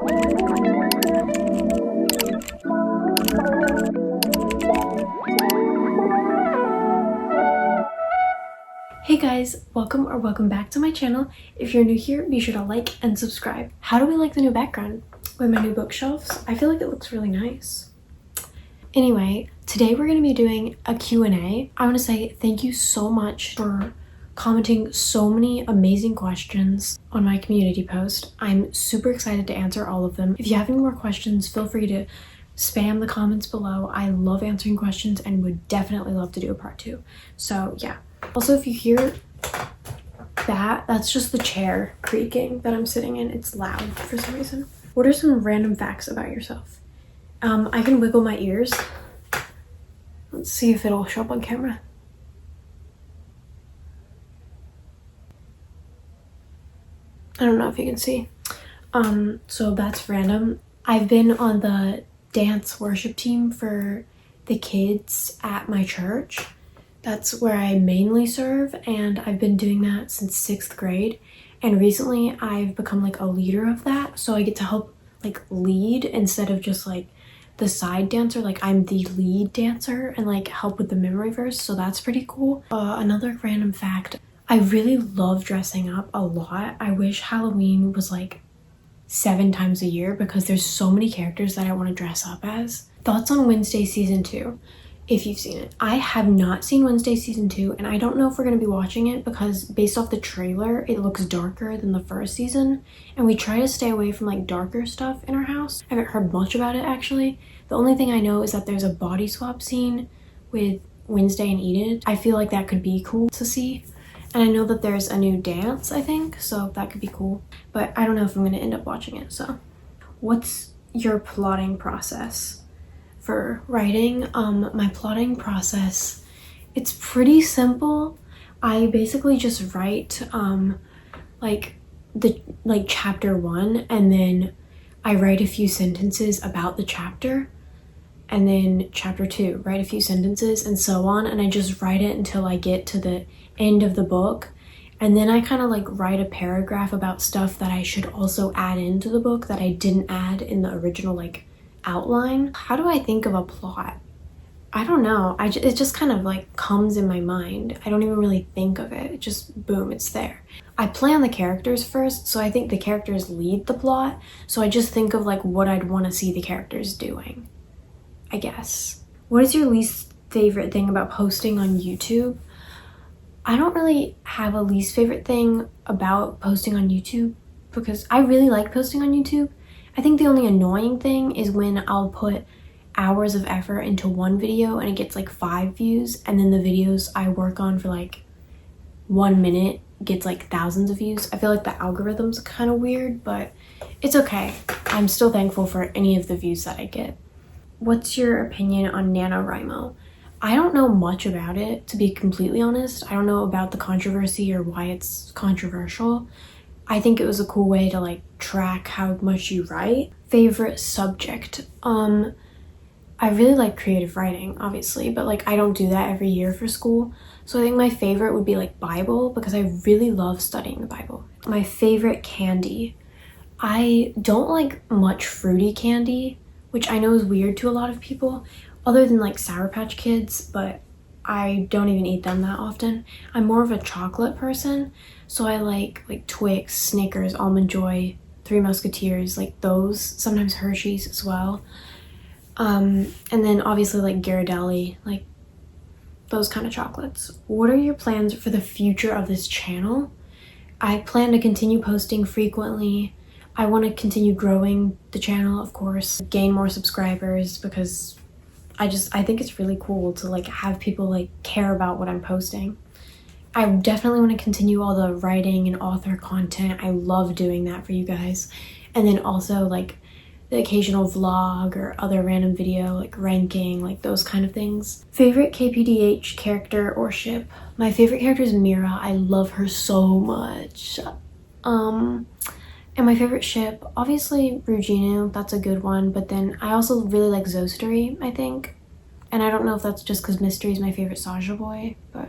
Hey guys, welcome back to my channel. If you're new here, be sure to like and subscribe. How do we like the new background with my new bookshelves? I feel like it looks really nice. Anyway, today we're going to be doing a Q&A. I want to say thank you so much for commenting so many amazing questions on my community post. I'm super excited to answer all of them. If you have any more questions, feel free to spam the comments below. I love answering questions and would definitely love to do a part 2. So yeah. Also, if you hear that's just the chair creaking that I'm sitting in. It's loud for some reason. What are some random facts about yourself? I can wiggle my ears. Let's see if it'll show up on camera. I don't know if you can see. So that's random. I've been on the dance worship team for the kids at my church. That's where I mainly serve, and I've been doing that since 6th grade. And recently I've become like a leader of that, so I get to help like lead instead of just like the side dancer. Like I'm the lead dancer and like help with the memory verse, so that's pretty cool. Another random fact, I really love dressing up a lot. I wish Halloween was like 7 times a year because there's so many characters that I want to dress up as. Thoughts on Wednesday season 2? If you've seen it. I have not seen Wednesday season 2, and I don't know if we're going to be watching it because based off the trailer, it looks darker than the first season, and we try to stay away from like darker stuff in our house. I haven't heard much about it actually. The only thing I know is that there's a body swap scene with Wednesday and Enid. I feel like that could be cool to see. And I know that there's a new dance, I think, so that could be cool. But I don't know if I'm going to end up watching it, so. What's your plotting process? For writing, my plotting process, it's pretty simple. I basically just write like chapter 1, and then I write a few sentences about the chapter, and then chapter 2, write a few sentences, and so on, and I just write it until I get to the end of the book, and then I kind of like write a paragraph about stuff that I should also add into the book that I didn't add in the original like outline. How do I think of a plot? I don't know. It just kind of like comes in my mind. I don't even really think of it. It just boom, it's there. I plan the characters first, so I think the characters lead the plot. So I just think of like what I'd want to see the characters doing, I guess. What is your least favorite thing about posting on YouTube? I don't really have a least favorite thing about posting on YouTube because I really like posting on YouTube. I think the only annoying thing is when I'll put hours of effort into one video and it gets like 5 views, and then the videos I work on for like 1 minute gets like thousands of views. I feel like the algorithm's kind of weird, but it's okay. I'm still thankful for any of the views that I get. What's your opinion on NaNoWriMo? I don't know much about it, to be completely honest. I don't know about the controversy or why it's controversial. I think it was a cool way to like track how much you write. Favorite subject? I really like creative writing, obviously, but like I don't do that every year for school. So I think my favorite would be like Bible, because I really love studying the Bible. My favorite candy? I don't like much fruity candy, which I know is weird to a lot of people, other than like Sour Patch Kids, but I don't even eat them that often. I'm more of a chocolate person, so I like Twix, Snickers, Almond Joy, Three Musketeers, like those, sometimes Hershey's as well. And then obviously like Ghirardelli, like those kind of chocolates. What are your plans for the future of this channel? I plan to continue posting frequently. I want to continue growing the channel, of course, gain more subscribers, because I think it's really cool to like have people like care about what I'm posting. I definitely want to continue all the writing and author content. I love doing that for you guys. And then also like the occasional vlog or other random video, like ranking, like those kind of things. Favorite KPDH character or ship? My favorite character is Mira. I love her so much. And my favorite ship, obviously Ruginu, that's a good one, but then I also really like Zostari, I think. And I don't know if that's just because Mystery is my favorite Saja boy, but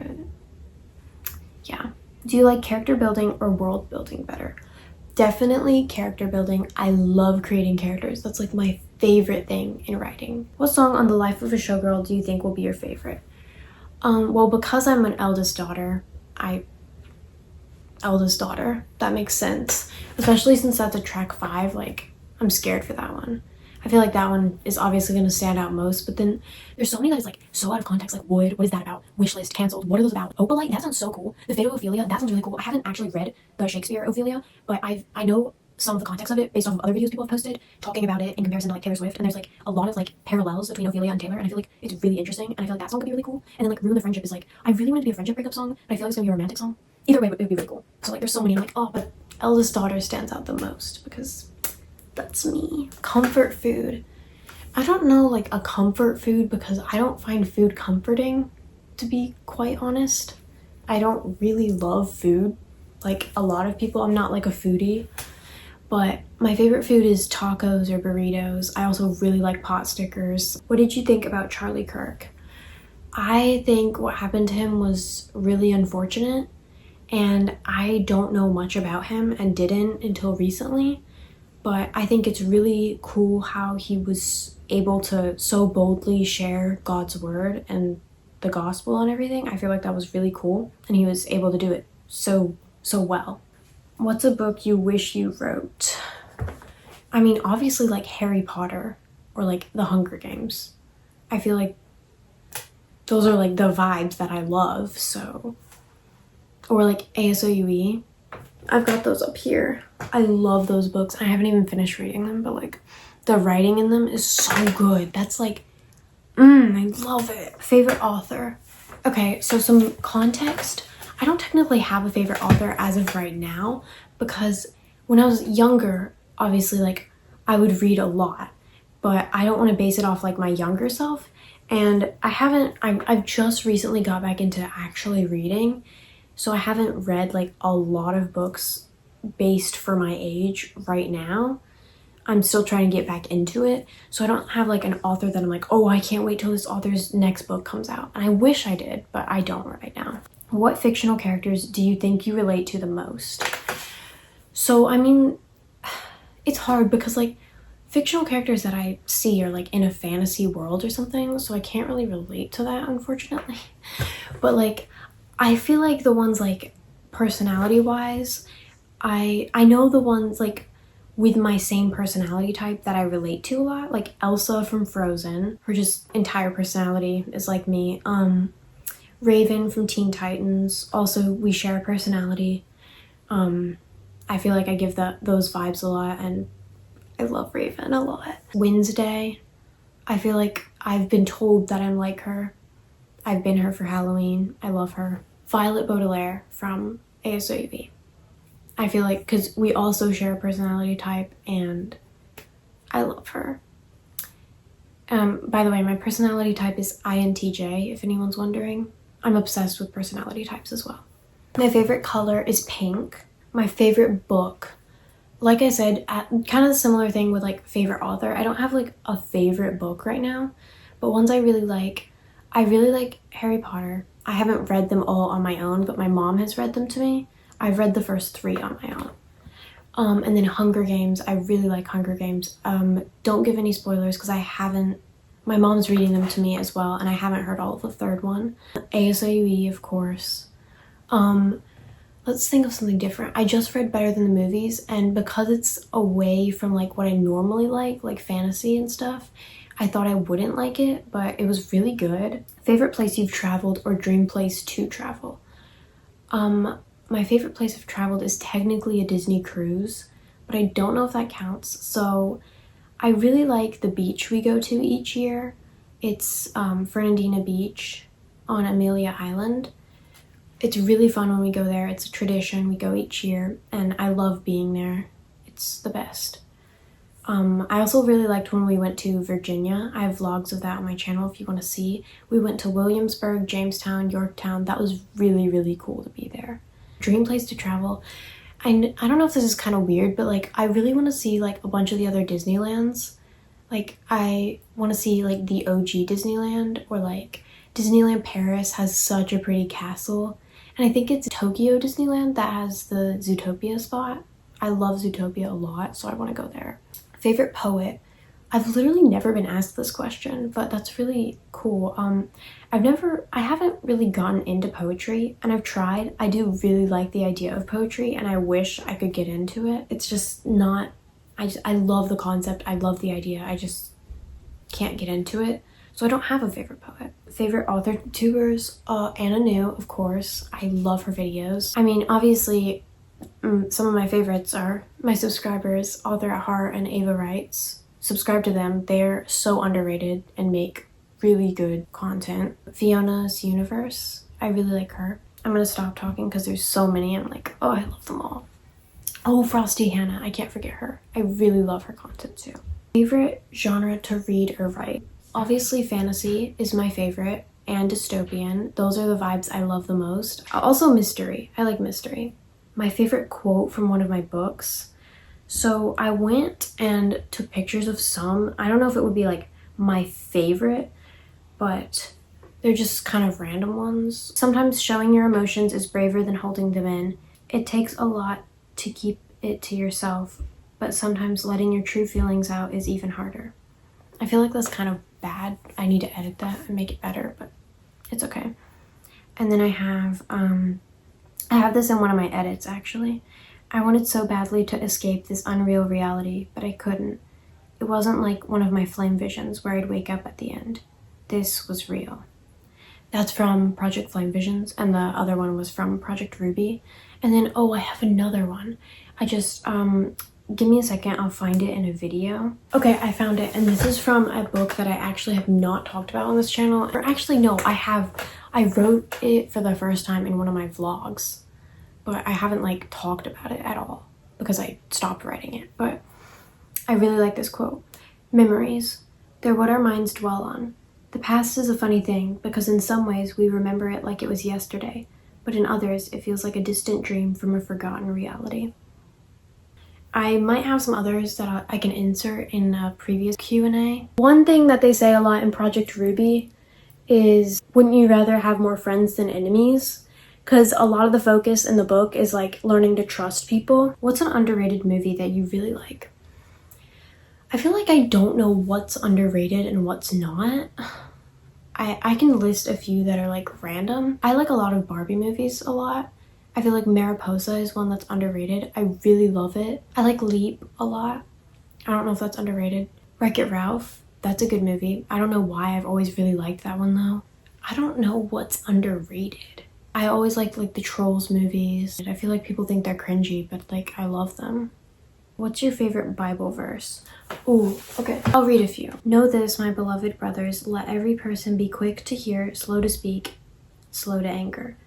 yeah. Do you like character building or world building better? Definitely character building. I love creating characters. That's like my favorite thing in writing. What song on The Life of a Showgirl do you think will be your favorite? Well, because I'm an eldest daughter, that makes sense. Especially since that's a track 5, like, I'm scared for that one. I feel like that one is obviously going to stand out most, but then there's so many that is like so out of context, like Wood, what is that about? Wishlist, canceled, what are those about? Opalite, that sounds so cool. The Fate of Ophelia, that sounds really cool. I haven't actually read the Shakespeare Ophelia, but I know some of the context of it based off of other videos people have posted talking about it in comparison to like Taylor Swift, and there's like a lot of like parallels between Ophelia and Taylor, and I feel like it's really interesting, and I feel like that song could be really cool. And then like Ruin the Friendship is like, I really want it to be a friendship breakup song, but I feel like it's gonna be a romantic song. Either way, it would be really cool. So like there's so many, I'm like, oh, but eldest daughter stands out the most because that's me. Comfort food. I don't know like a comfort food because I don't find food comforting, to be quite honest. I don't really love food like a lot of people. I'm not like a foodie, but my favorite food is tacos or burritos. I also really like pot stickers. What did you think about Charlie Kirk? I think what happened to him was really unfortunate, and I don't know much about him and didn't until recently, but I think it's really cool how he was able to so boldly share God's word and the gospel and everything. I feel like that was really cool, and he was able to do it so well. What's a book you wish you wrote? I mean, obviously like Harry Potter or like The Hunger Games. I feel like those are like the vibes that I love, so. Or like ASOUE. I've got those up here. I love those books. I haven't even finished reading them, but like the writing in them is so good. That's like, I love it. Favorite author. Okay, so some context. I don't technically have a favorite author as of right now because when I was younger, obviously like I would read a lot, but I don't want to base it off like my younger self. And I've just recently got back into actually reading. So I haven't read like a lot of books based for my age right now. I'm still trying to get back into it. So I don't have like an author that I'm like, oh, I can't wait till this author's next book comes out. And I wish I did, but I don't right now. What fictional characters do you think you relate to the most? So, I mean, it's hard because like fictional characters that I see are like in a fantasy world or something. So I can't really relate to that, unfortunately. But like, I feel like the ones like personality wise, I know the ones like with my same personality type that I relate to a lot, like Elsa from Frozen. Her just entire personality is like me. Raven from Teen Titans, also we share a personality. I feel like I give those vibes a lot, and I love Raven a lot. Wednesday, I feel like I've been told that I'm like her. I've been her for Halloween. I love her. Violet Baudelaire from ASOUE. I feel like because we also share a personality type, and I love her. By the way, my personality type is INTJ, if anyone's wondering. I'm obsessed with personality types as well. My favorite color is pink. My favorite book, like I said, kind of a similar thing with like favorite author. I don't have like a favorite book right now, but ones I really like Harry Potter. I haven't read them all on my own, but my mom has read them to me. I've read the first 3 on my own. And then Hunger Games. I really like Hunger Games. Don't give any spoilers because my mom's reading them to me as well, and I haven't heard all of the 3rd one. ASOUE, of course. Let's think of something different. I just read Better Than the Movies, and because it's away from like what I normally like fantasy and stuff, I thought I wouldn't like it, but it was really good. Favorite place you've traveled or dream place to travel? My favorite place I've traveled is technically a Disney cruise, but I don't know if that counts. So I really like the beach we go to each year. It's Fernandina Beach on Amelia Island. It's really fun when we go there. It's a tradition. We go each year, and I love being there. It's the best. I also really liked when we went to Virginia. I have vlogs of that on my channel if you want to see. We went to Williamsburg, Jamestown, Yorktown. That was really, really cool to be there. Dream place to travel. I don't know if this is kind of weird, but like I really want to see like a bunch of the other Disneylands. Like I want to see like the OG Disneyland, or like Disneyland Paris has such a pretty castle. And I think it's Tokyo Disneyland that has the Zootopia spot. I love Zootopia a lot, so I want to go there. Favorite poet? I've literally never been asked this question, but that's really cool. I haven't really gotten into poetry, and I've tried. I do really like the idea of poetry, and I wish I could get into it. It's just not, I love the concept, I love the idea, I just can't get into it. So I don't have a favorite poet. Favorite author tubers, Anna New, of course. I love her videos. I mean, obviously, some of my favorites are my subscribers, Author at Heart and Ava Writes. Subscribe to them. They're so underrated and make really good content. Fiona's Universe. I really like her. I'm gonna stop talking because there's so many. I'm like, oh, I love them all. Oh, Frosty Hannah. I can't forget her. I really love her content too. Favorite genre to read or write? Obviously, fantasy is my favorite, and dystopian. Those are the vibes I love the most. Also, mystery. I like mystery. My favorite quote from one of my books. So I went and took pictures of some. I don't know if it would be like my favorite, but they're just kind of random ones. Sometimes showing your emotions is braver than holding them in. It takes a lot to keep it to yourself, but sometimes letting your true feelings out is even harder. I feel like that's kind of bad. I need to edit that and make it better, but it's okay. And then I have this in one of my edits actually. I wanted so badly to escape this unreal reality, but I couldn't. It wasn't like one of my flame visions where I'd wake up at the end. This was real. That's from Project Flame Visions, and the other one was from Project Ruby. And then, oh, I have another one. I just, give me a second, I'll find it in a video. Okay, I found it, and this is from a book that I actually have not talked about on this channel. Or actually, no, I wrote it for the first time in one of my vlogs, but I haven't like talked about it at all because I stopped writing it. But I really like this quote. Memories, they're what our minds dwell on. The past is a funny thing because in some ways we remember it like it was yesterday, but in others it feels like a distant dream from a forgotten reality. I might have some others that I can insert in a previous Q&A. One thing that they say a lot in Project Ruby is, wouldn't you rather have more friends than enemies? Because a lot of the focus in the book is like learning to trust people. What's an underrated movie that you really like? I feel like I don't know what's underrated and what's not. I can list a few that are like random. I like a lot of Barbie movies a lot. I feel like Mariposa is one that's underrated. I really love it. I like Leap a lot. I don't know if that's underrated. Wreck-It Ralph, that's a good movie. I don't know why I've always really liked that one though. I don't know what's underrated. I always like the Trolls movies. I feel like people think they're cringy, but like I love them. What's your favorite Bible verse? Ooh, okay. I'll read a few. Know this, my beloved brothers, let every person be quick to hear, slow to speak, slow to anger.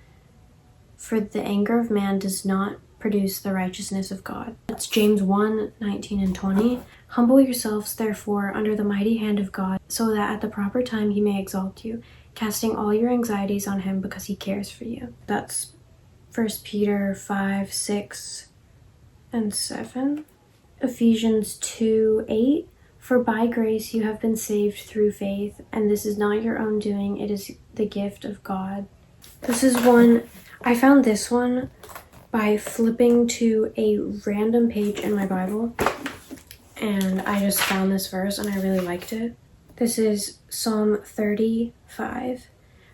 For the anger of man does not produce the righteousness of God. That's James 1:19 and 20. Humble yourselves, therefore, under the mighty hand of God, so that at the proper time he may exalt you, casting all your anxieties on him because he cares for you. That's 1 Peter 5:6 and 7. Ephesians 2:8. For by grace you have been saved through faith, and this is not your own doing, it is the gift of God. This is one, I found this one by flipping to a random page in my Bible, and I just found this verse and I really liked it. This is Psalm 35.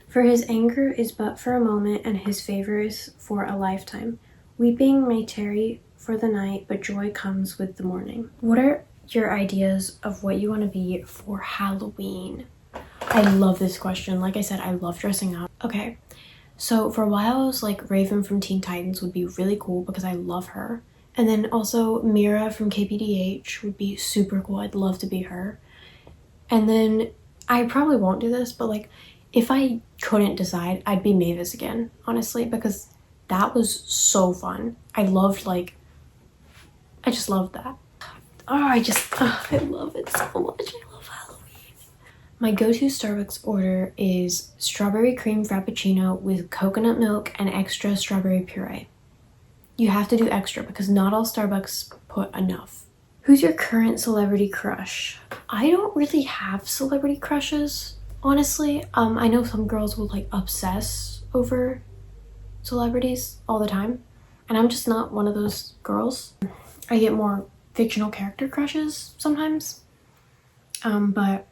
For his anger is but for a moment, and his favor is for a lifetime. Weeping may tarry for the night, but joy comes with the morning. What are your ideas of what you want to be for Halloween? I love this question. Like I said, I love dressing up. Okay, so for a while I was like Raven from Teen Titans would be really cool because I love her. And then also Mira from KPDH would be super cool. I'd love to be her. And then I probably won't do this, but like if I couldn't decide, I'd be Mavis again, honestly, because that was so fun. I just loved that. I love it so much. I love Halloween. My go-to Starbucks order is strawberry cream frappuccino with coconut milk and extra strawberry puree. You have to do extra because not all Starbucks put enough. Who's your current celebrity crush? I don't really have celebrity crushes, honestly. I know some girls will like obsess over celebrities all the time, and I'm just not one of those girls. I get more fictional character crushes sometimes. But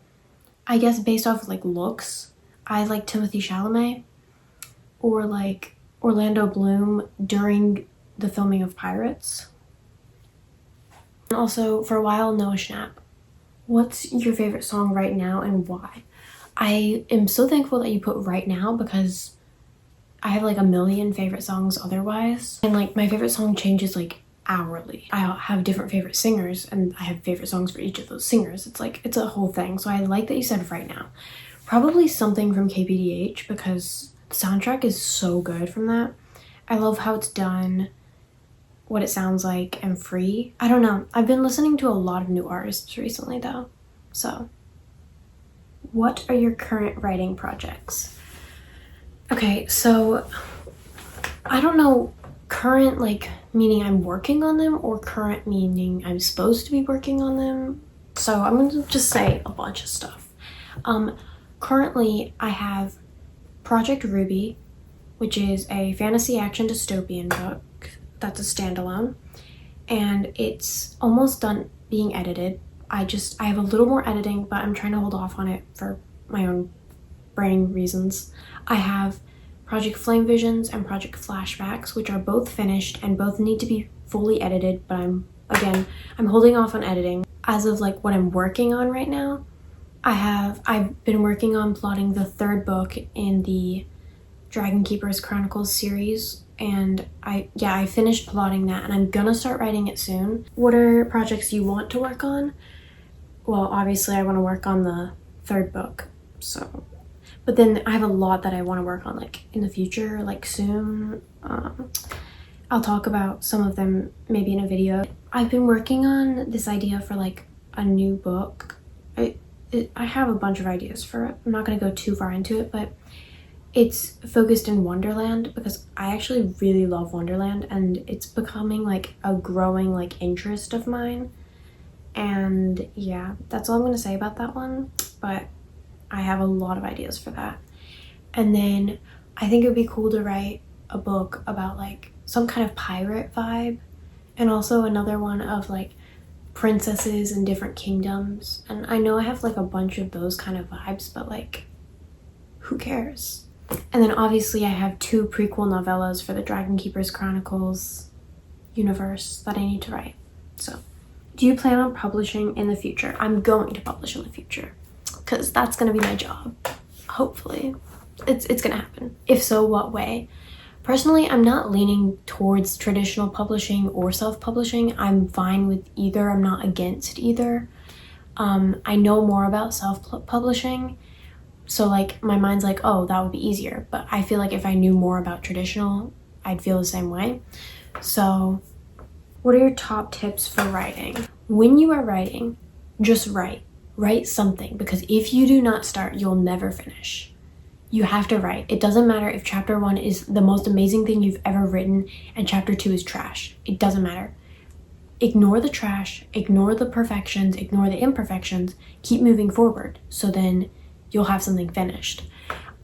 I guess based off like looks, I like Timothée Chalamet or like Orlando Bloom during the filming of Pirates. And also for a while, Noah Schnapp. What's your favorite song right now and why? I am so thankful that you put right now because I have like a million favorite songs otherwise. And like my favorite song changes like hourly. I have different favorite singers and I have favorite songs for each of those singers. It's like, it's a whole thing. So I like that you said right now. Probably something from KPDH because the soundtrack is so good from that. I love how it's done, what it sounds like, and free. I don't know. I've been listening to a lot of new artists recently though. So, what are your current writing projects? Okay, so I don't know, current like meaning I'm working on them or current meaning I'm supposed to be working on them. So I'm gonna just say a bunch of stuff. Currently I have Project Ruby, which is a fantasy action dystopian book that's a standalone, and it's almost done being edited. I have a little more editing, but I'm trying to hold off on it for my own brain reasons. I have Project Flame Visions and Project Flashbacks, which are both finished and both need to be fully edited, but I'm holding off on editing. As of like what I'm working on right now, I've been working on plotting the third book in the Dragon Keepers Chronicles series, and I finished plotting that and I'm gonna start writing it soon. What are projects you want to work on? Well, obviously I want to work on the third book, so, but then I have a lot that I want to work on like in the future, like soon. I'll talk about some of them maybe in a video. I've been working on this idea for like a new book. I have a bunch of ideas for it. I'm not going to go too far into it, but it's focused in Wonderland because I actually really love Wonderland and it's becoming like a growing like interest of mine. And yeah, that's all I'm going to say about that one, but I have a lot of ideas for that. And then I think it would be cool to write a book about like some kind of pirate vibe, and also another one of like princesses in different kingdoms. And I know I have like a bunch of those kind of vibes, but like who cares? And then obviously I have 2 prequel novellas for the Dragon Keepers Chronicles universe that I need to write. So, do you plan on publishing in the future? I'm going to publish in the future because that's going to be my job. Hopefully. It's going to happen. If so, what way? Personally, I'm not leaning towards traditional publishing or self-publishing. I'm fine with either. I'm not against either. I know more about self-publishing, so like my mind's like, oh, that would be easier. But I feel like if I knew more about traditional, I'd feel the same way. So what are your top tips for writing? When you are writing, just write. Write something, because if you do not start, you'll never finish. You have to write. It doesn't matter if chapter 1 is the most amazing thing you've ever written and chapter 2 is trash. It doesn't matter. Ignore the trash, ignore the perfections, ignore the imperfections, keep moving forward. So then you'll have something finished.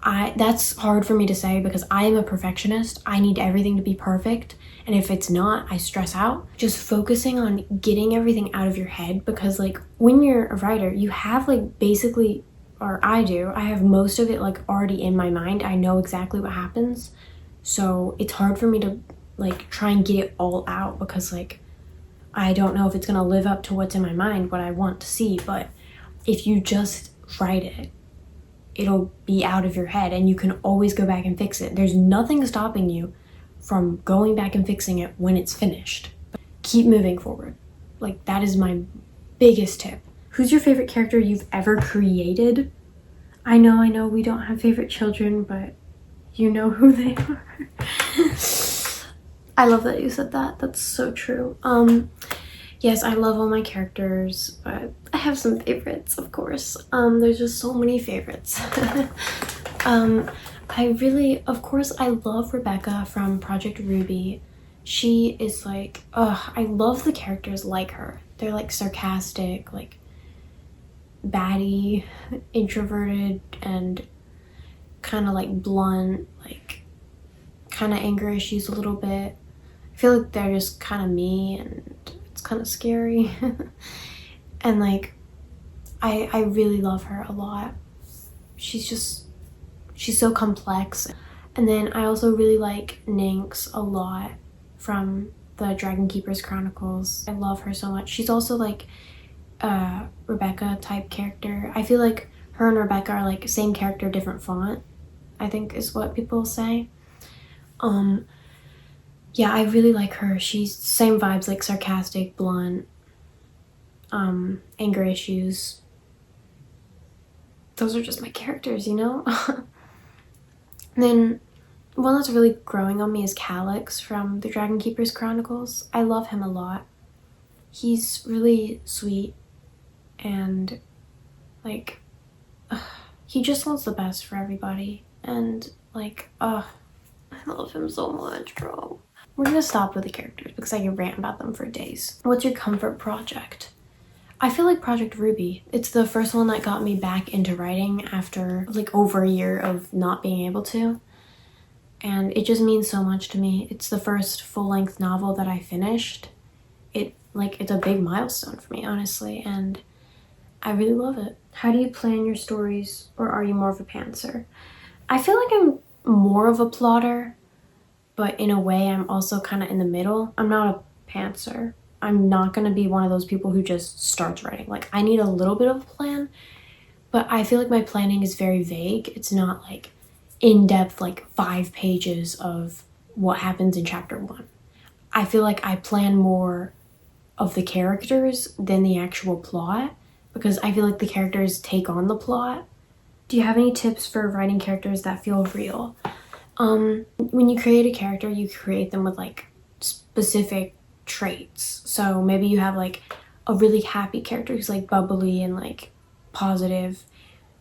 That's hard for me to say because I am a perfectionist. I need everything to be perfect. And if it's not, I stress out. Just focusing on getting everything out of your head, because like when you're a writer, you have like basically, or I do, I have most of it like already in my mind. I know exactly what happens. So it's hard for me to like try and get it all out because like I don't know if it's gonna live up to what's in my mind, what I want to see. But if you just write it, it'll be out of your head and you can always go back and fix it. There's nothing stopping you from going back and fixing it when it's finished. But keep moving forward. Like that is my biggest tip. Who's your favorite character you've ever created? I know we don't have favorite children, but you know who they are. I love that you said that. That's so true. Yes, I love all my characters, but I have some favorites, of course. There's just so many favorites. I love Rebecca from Project Ruby. She is like, I love the characters like her. They're like sarcastic, like batty, introverted, and kind of like blunt, like kind of anger issues a little bit. I feel like they're just kind of me, and it's kind of scary. And like, I really love her a lot. She's so complex. And then I also really like Nyx a lot from the Dragon Keepers Chronicles. I love her so much. She's also like a Rebecca type character. I feel like her and Rebecca are like same character, different font, I think is what people say. Yeah, I really like her. She's same vibes, like sarcastic, blunt, anger issues. Those are just my characters, you know? And then one that's really growing on me is Calyx from the Dragon Keepers Chronicles. I love him a lot. He's really sweet and like he just wants the best for everybody, and like I love him so much, bro. We're gonna stop with the characters because I can rant about them for days. What's your comfort project? I feel like Project Ruby. It's the first one that got me back into writing after like over a year of not being able to. And it just means so much to me. It's the first full-length novel that I finished. It's a big milestone for me, honestly, and I really love it. How do you plan your stories, or are you more of a pantser? I feel like I'm more of a plotter, but in a way I'm also kind of in the middle. I'm not a pantser. I'm not going to be one of those people who just starts writing. Like, I need a little bit of a plan, but I feel like my planning is very vague. It's not like in-depth, like 5 pages of what happens in chapter 1. I feel like I plan more of the characters than the actual plot, because I feel like the characters take on the plot. Do you have any tips for writing characters that feel real? When you create a character, you create them with like specific traits. So maybe you have like a really happy character who's like bubbly and like positive.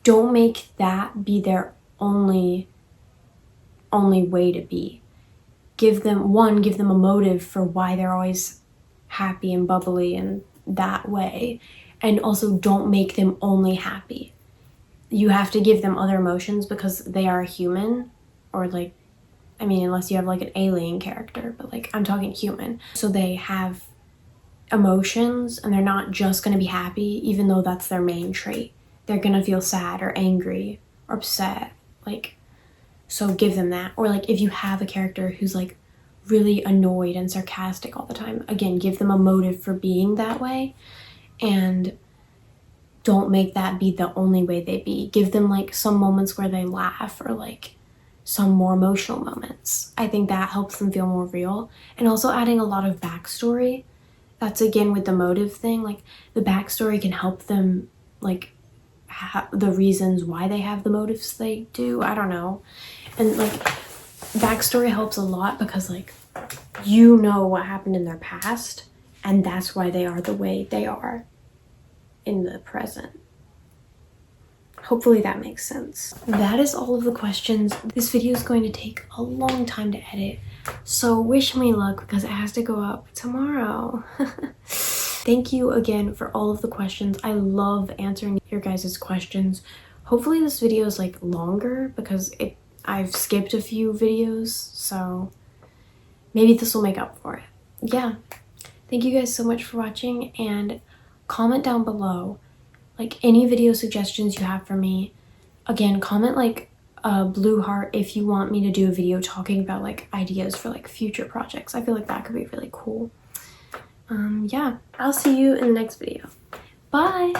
Don't make that be their only way to be. Give them a motive for why they're always happy and bubbly and that way. And also don't make them only happy. You have to give them other emotions because they are human, or like, I mean, unless you have like an alien character, but like I'm talking human. So they have emotions and they're not just gonna be happy, even though that's their main trait. They're gonna feel sad or angry or upset, like, so give them that. Or like if you have a character who's like really annoyed and sarcastic all the time, again, give them a motive for being that way, and don't make that be the only way they be. Give them like some moments where they laugh, or like some more emotional moments. I think that helps them feel more real. And also adding a lot of backstory. That's again with the motive thing, like the backstory can help them like the reasons why they have the motives they do. I don't know. And like backstory helps a lot because like you know what happened in their past, and that's why they are the way they are in the present. Hopefully that makes sense. That is all of the questions. This video is going to take a long time to edit, so wish me luck because it has to go up tomorrow. Thank you again for all of the questions. I love answering your guys' questions. Hopefully this video is like longer because I've skipped a few videos, so maybe this will make up for it. Yeah, thank you guys so much for watching, and comment down below like any video suggestions you have for me. Again, comment like a blue heart if you want me to do a video talking about like ideas for like future projects. I feel like that could be really cool. Yeah, I'll see you in the next video. Bye.